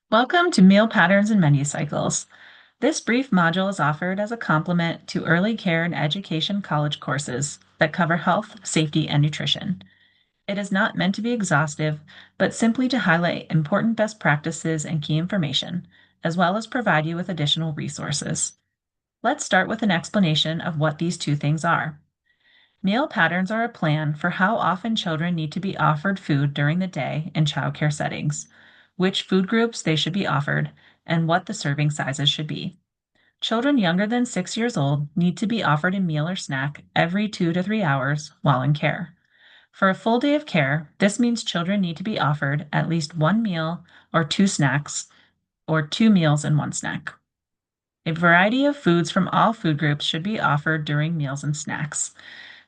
Welcome to Meal Patterns and Menu Cycles. This brief module is offered as a complement to early care and education college courses that cover health, safety, and nutrition. It is not meant to be exhaustive, but simply to highlight important best practices and key information, as well as provide you with additional resources. Let's start with an explanation of what these two things are. Meal patterns are a plan for how often children need to be offered food during the day in childcare settings, which food groups they should be offered, and what the serving sizes should be. Children younger than 6 years old need to be offered a meal or snack every 2 to 3 hours while in care. For a full day of care, this means children need to be offered at least one meal or two snacks, or two meals and one snack. A variety of foods from all food groups should be offered during meals and snacks.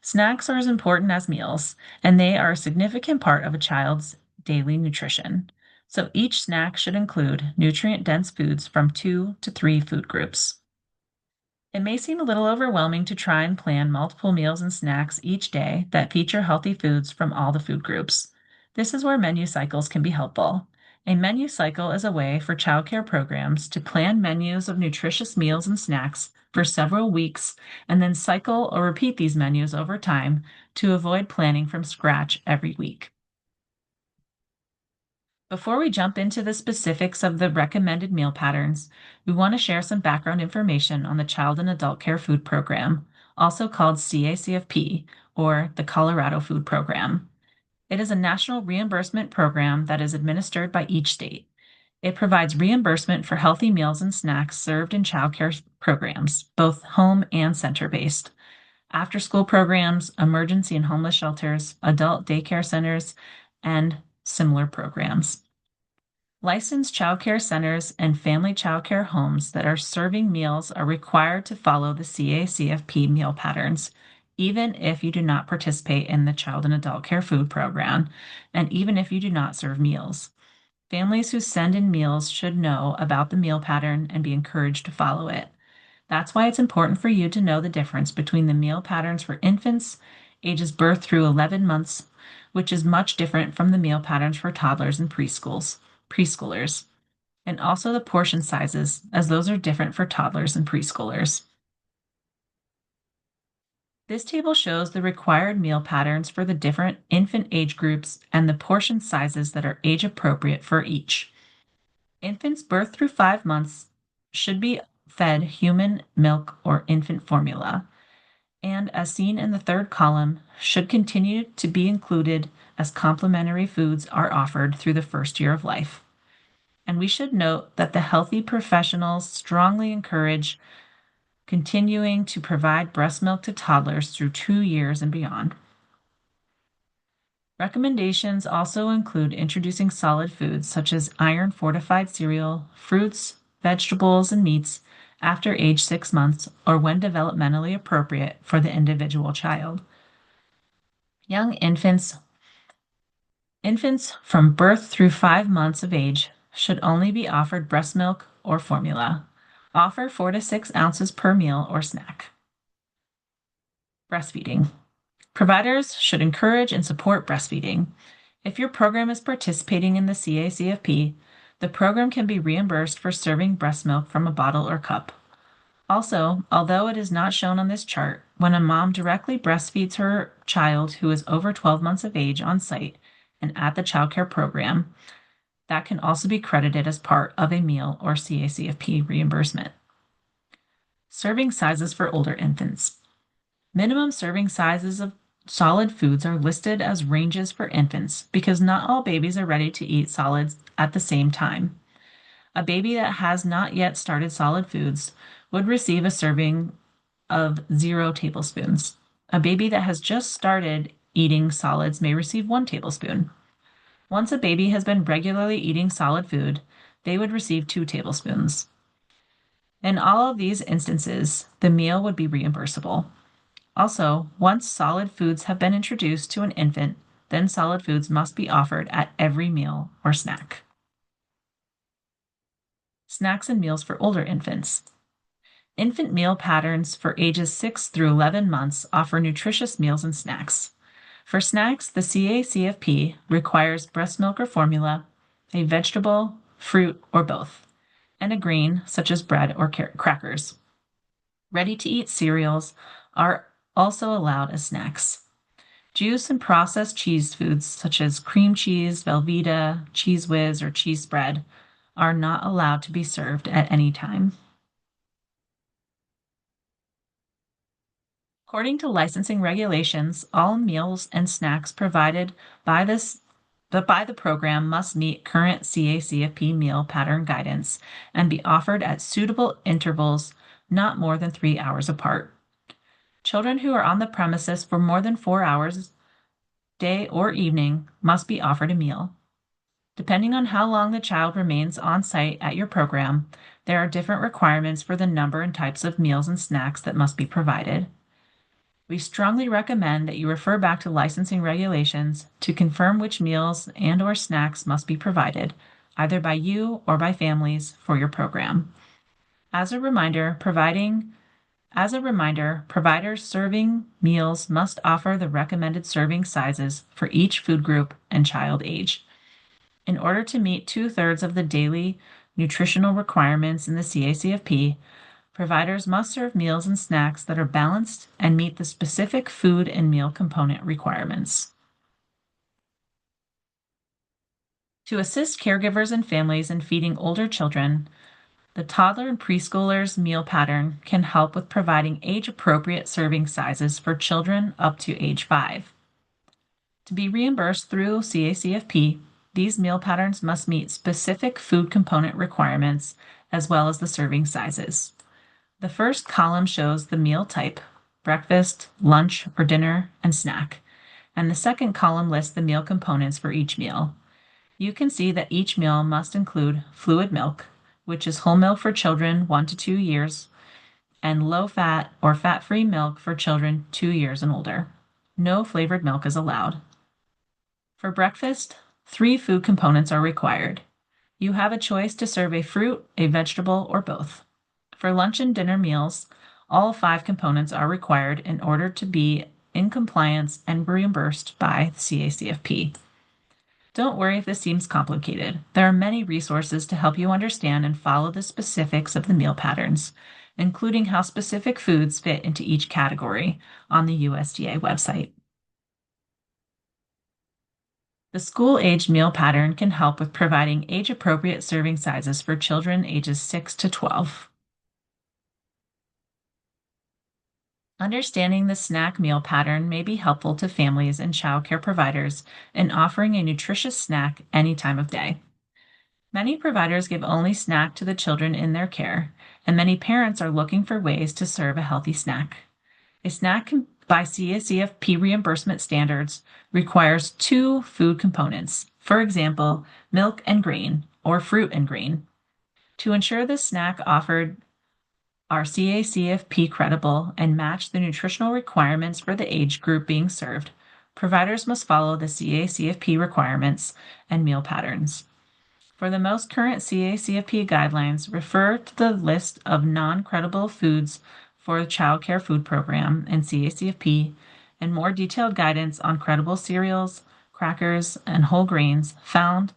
Snacks are as important as meals, and they are a significant part of a child's daily nutrition. So each snack should include nutrient dense foods from 2 to 3 food groups. It may seem a little overwhelming to try and plan multiple meals and snacks each day that feature healthy foods from all the food groups. This is where menu cycles can be helpful. A menu cycle is a way for childcare programs to plan menus of nutritious meals and snacks for several weeks and then cycle or repeat these menus over time to avoid planning from scratch every week. Before we jump into the specifics of the recommended meal patterns, we want to share some background information on the Child and Adult Care Food Program, also called CACFP, or the Colorado Food Program. It is a national reimbursement program that is administered by each state. It provides reimbursement for healthy meals and snacks served in childcare programs, both home and center-based, after-school programs, emergency and homeless shelters, adult daycare centers, and similar programs. Licensed childcare centers and family childcare homes that are serving meals are required to follow the CACFP meal patterns, even if you do not participate in the Child and Adult Care Food Program, and even if you do not serve meals. Families who send in meals should know about the meal pattern and be encouraged to follow it. That's why it's important for you to know the difference between the meal patterns for infants ages birth through 11 months, which is much different from the meal patterns for toddlers and preschoolers, and also the portion sizes, as those are different for toddlers and preschoolers. This table shows the required meal patterns for the different infant age groups and the portion sizes that are age appropriate for each. Infants birth through 5 months should be fed human milk or infant formula, and as seen in the third column, should continue to be included as complementary foods are offered through the first year of life. And we should note that the healthy professionals strongly encourage continuing to provide breast milk to toddlers through 2 years and beyond. Recommendations also include introducing solid foods such as iron fortified cereal, fruits, vegetables, and meats after age 6 months or when developmentally appropriate for the individual child. Young infants from birth through 5 months of age should only be offered breast milk or formula. Offer 4 to 6 ounces per meal or snack. Breastfeeding. Providers should encourage and support breastfeeding. If your program is participating in the CACFP, the program can be reimbursed for serving breast milk from a bottle or cup. Also, although it is not shown on this chart, when a mom directly breastfeeds her child who is over 12 months of age on site and at the childcare program, that can also be credited as part of a meal or CACFP reimbursement. Serving sizes for older infants. Minimum serving sizes of solid foods are listed as ranges for infants because not all babies are ready to eat solids at the same time. A baby that has not yet started solid foods would receive a serving of 0 tablespoons. A baby that has just started eating solids may receive 1 tablespoon. Once a baby has been regularly eating solid food, they would receive 2 tablespoons. In all of these instances, the meal would be reimbursable. Also, once solid foods have been introduced to an infant, then solid foods must be offered at every meal or snack. Snacks and meals for older infants. Infant meal patterns for ages 6 through 11 months offer nutritious meals and snacks. For snacks, the CACFP requires breast milk or formula, a vegetable fruit, or both, and a grain such as bread or crackers. Ready-to-eat cereals are also allowed as snacks. Juice and processed cheese foods such as cream cheese, Velveeta, Cheese Whiz, or cheese spread are not allowed to be served at any time. According to licensing regulations, all meals and snacks provided by the program must meet current CACFP meal pattern guidance and be offered at suitable intervals not more than 3 hours apart. Children who are on the premises for more than 4 hours, day or evening, must be offered a meal. Depending on how long the child remains on site at your program, there are different requirements for the number and types of meals and snacks that must be provided. We strongly recommend that you refer back to licensing regulations to confirm which meals and/or snacks must be provided, either by you or by families, for your program. As a reminder, providers serving meals must offer the recommended serving sizes for each food group and child age. In order to meet 2/3 of the daily nutritional requirements in the CACFP, providers must serve meals and snacks that are balanced and meet the specific food and meal component requirements. To assist caregivers and families in feeding older children, the toddler and preschoolers meal pattern can help with providing age-appropriate serving sizes for children up to age 5. To be reimbursed through CACFP, these meal patterns must meet specific food component requirements as well as the serving sizes. The first column shows the meal type, breakfast, lunch or dinner, and snack, and the second column lists the meal components for each meal. You can see that each meal must include fluid milk, which is whole milk for children 1 to 2 years, and low-fat or fat-free milk for children 2 years and older. No flavored milk is allowed. For breakfast, 3 food components are required. You have a choice to serve a fruit, a vegetable, or both. For lunch and dinner meals, all 5 components are required in order to be in compliance and reimbursed by the CACFP. Don't worry if this seems complicated. There are many resources to help you understand and follow the specifics of the meal patterns, including how specific foods fit into each category on the USDA website. The school-age meal pattern can help with providing age-appropriate serving sizes for children ages 6 to 12. Understanding the snack meal pattern may be helpful to families and childcare providers in offering a nutritious snack any time of day. Many providers give only snack to the children in their care, and many parents are looking for ways to serve a healthy snack. A snack by CACFP reimbursement standards requires 2 food components, for example, milk and grain or fruit and grain. To ensure the snack offered are CACFP credible and match the nutritional requirements for the age group being served, providers must follow the CACFP requirements and meal patterns. For the most current CACFP guidelines, refer to the list of non-credible foods for the Child Care Food Program and CACFP, and more detailed guidance on credible cereals, crackers, and whole grains found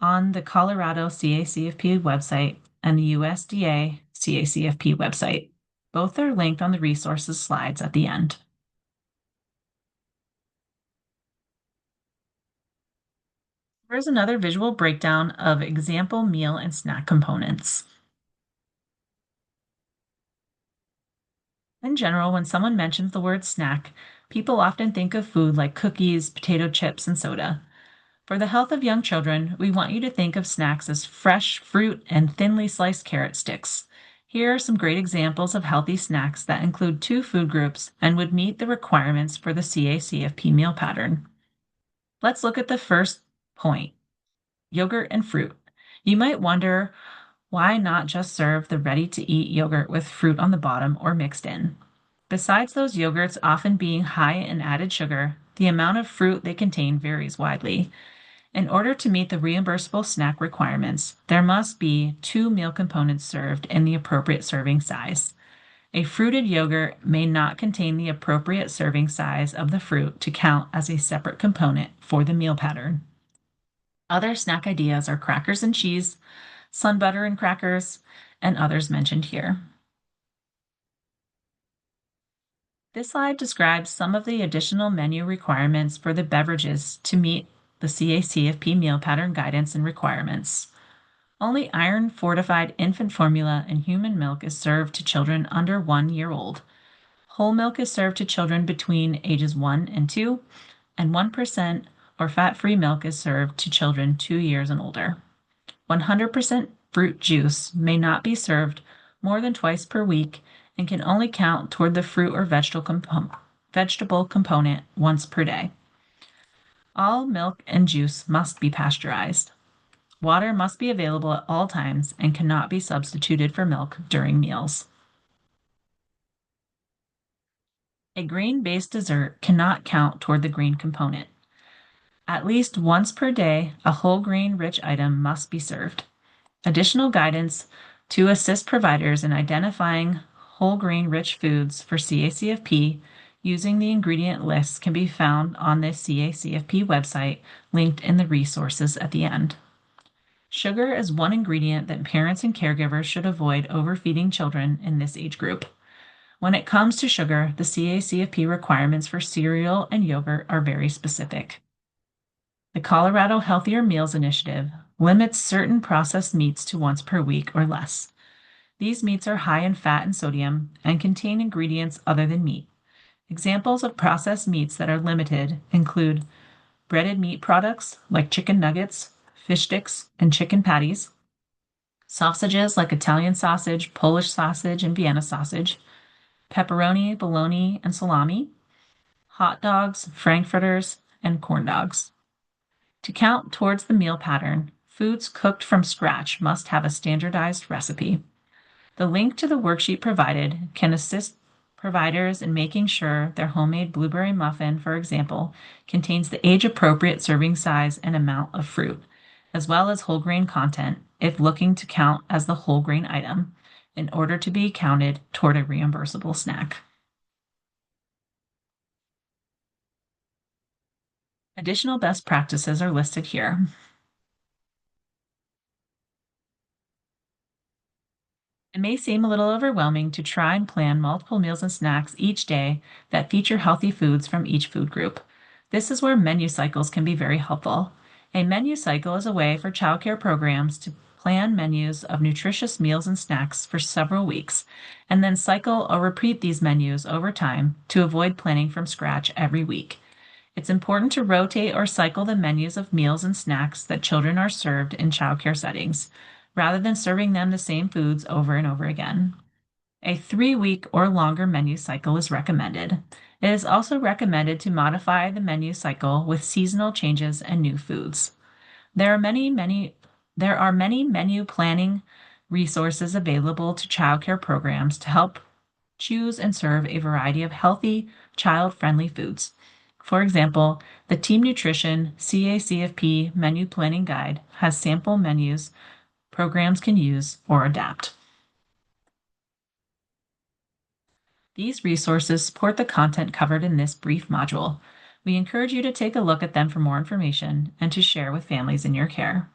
on the Colorado CACFP website and the USDA CACFP website. Both are linked on the resources slides at the end. Here's another visual breakdown of example meal and snack components. In general, when someone mentions the word snack, people often think of food like cookies, potato chips, and soda. For the health of young children, we want you to think of snacks as fresh fruit and thinly sliced carrot sticks. Here are some great examples of healthy snacks that include 2 food groups and would meet the requirements for the CACFP meal pattern. Let's look at the first point, yogurt and fruit. You might wonder, why not just serve the ready-to-eat yogurt with fruit on the bottom or mixed in? Besides those yogurts often being high in added sugar, the amount of fruit they contain varies widely. In order to meet the reimbursable snack requirements, there must be 2 meal components served in the appropriate serving size. A fruited yogurt may not contain the appropriate serving size of the fruit to count as a separate component for the meal pattern. Other snack ideas are crackers and cheese, sun butter and crackers, and others mentioned here. This slide describes some of the additional menu requirements for the beverages to meet the CACFP meal pattern guidance and requirements. Only iron fortified infant formula and human milk is served to children under 1 year old. Whole milk is served to children between ages 1 and 2, and 1% or fat-free milk is served to children 2 years and older. 100% fruit juice may not be served more than twice per week and can only count toward the fruit or vegetable component once per day. All milk and juice must be pasteurized. Water must be available at all times and cannot be substituted for milk during meals. A grain-based dessert cannot count toward the green component. At least once per day, a whole grain-rich item must be served. Additional guidance to assist providers in identifying whole grain-rich foods for CACFP using the ingredient lists can be found on the CACFP website linked in the resources at the end. Sugar is one ingredient that parents and caregivers should avoid overfeeding children in this age group. When it comes to sugar, the CACFP requirements for cereal and yogurt are very specific. The Colorado Healthier Meals Initiative limits certain processed meats to once per week or less. These meats are high in fat and sodium and contain ingredients other than meat. Examples of processed meats that are limited include breaded meat products like chicken nuggets, fish sticks, and chicken patties, sausages like Italian sausage, Polish sausage, and Vienna sausage, pepperoni, bologna, and salami, hot dogs, frankfurters, and corn dogs. To count towards the meal pattern, foods cooked from scratch must have a standardized recipe. The link to the worksheet provided can assist providers in making sure their homemade blueberry muffin, for example, contains the age-appropriate serving size and amount of fruit, as well as whole grain content if looking to count as the whole grain item in order to be counted toward a reimbursable snack. Additional best practices are listed here. It may seem a little overwhelming to try and plan multiple meals and snacks each day that feature healthy foods from each food group. This is where menu cycles can be very helpful. A menu cycle is a way for childcare programs to plan menus of nutritious meals and snacks for several weeks, and then cycle or repeat these menus over time to avoid planning from scratch every week. It's important to rotate or cycle the menus of meals and snacks that children are served in childcare settings, rather than serving them the same foods over and over again. A 3-week or longer menu cycle is recommended. It is also recommended to modify the menu cycle with seasonal changes and new foods. There are many menu planning resources available to childcare programs to help choose and serve a variety of healthy, child-friendly foods. For example, the Team Nutrition CACFP Menu Planning Guide has sample menus programs can use or adapt. These resources support the content covered in this brief module. We encourage you to take a look at them for more information and to share with families in your care.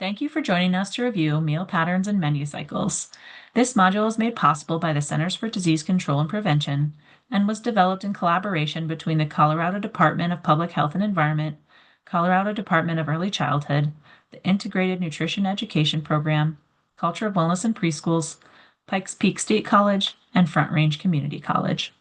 Thank you for joining us to review meal patterns and menu cycles. This module is made possible by the Centers for Disease Control and Prevention and was developed in collaboration between the Colorado Department of Public Health and Environment, Colorado Department of Early Childhood, the Integrated Nutrition Education Program, Culture of Wellness in Preschools, Pikes Peak State College, and Front Range Community College.